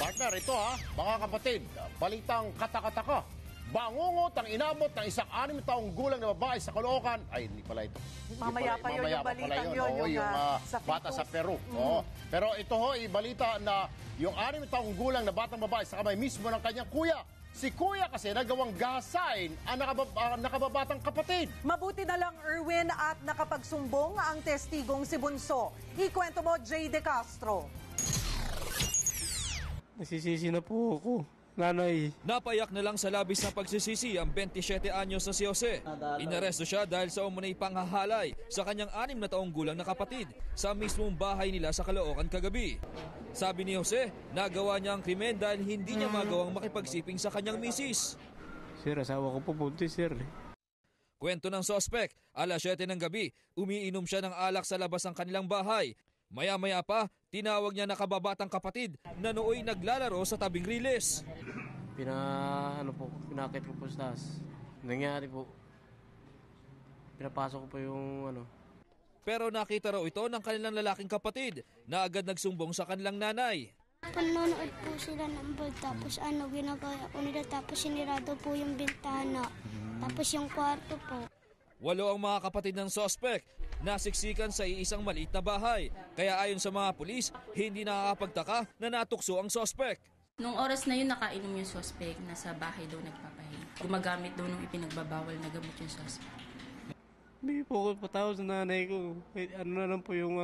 Partner, ito mga kapatid, balitang katakataka. Bangungot ang inabot ng isang 6 taong gulang na babae sa Caloocan. Ay, hindi pala ito. Mamaya pa yun yung balitang yun. Yung bata sa Peru. Pero ito ibalita na yung 6 taong gulang na batang babae sa kamay mismo ng kanyang kuya. Si kuya kasi nagawang gahasain ang nakababatang kapatid. Mabuti na lang, Erwin, at nakapagsumbong ang testigong si Bunso. Ikwento mo, Jay De Castro. Nasisisi na po ako, nanay. Napayak na lang sa labis na pagsisisi ang 27 anyos na si Jose. Inaresto siya dahil sa umunay panghahalay sa kanyang 6 na taong gulang na kapatid sa mismong bahay nila sa Caloocan kagabi. Sabi ni Jose, nagawa niya ang krimen dahil hindi niya magawang makipagsiping sa kanyang misis. Sir, asawa ko po buntis, sir. Kwento ng sospek, alas 7 ng gabi, umiinom siya ng alak sa labas ng kanilang bahay. Maya-maya pa, tinawag niya nakababatang kapatid na nooy naglalaro sa tabing riles. Pinakit ko po sa taas. Nangyari po, pinapasok ko po yung Pero nakita raw ito ng kanilang lalaking kapatid na agad nagsumbong sa kanilang nanay. Panonood po sila ng ball, tapos ginagaya ko nila, tapos sinirado po yung bintana, tapos yung kwarto po. 8 ang mga kapatid ng sospek, nasiksikan sa iisang maliit na bahay. Kaya ayon sa mga pulis, hindi nakakapagtaka na natukso ang sospek. Nung oras na yun, nakainom yung suspect, nasa bahay daw nagpapahinga. Gumagamit daw nung ipinagbabawal na gamot yung suspect. Hindi po ako patawad sa nanay ko. Na lang po yung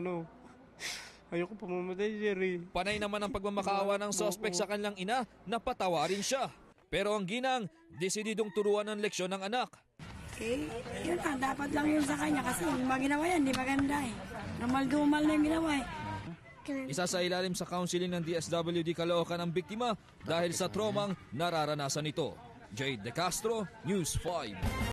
ayoko pa mamatay, Jerry. Panay naman ang pagmamakaawa ng sospek sa kanilang ina na patawarin siya. Pero ang ginang, desididong turuan ng leksyon ng anak. Yun dapat lang yun sa kanya kasi yung mga ginawa yan, di maganda Normal-dumal na yung ginawa Isa sa ilalim sa counseling ng DSWD Caloocan ang biktima dahil sa traumang nararanasan nito. Jade De Castro, News 5.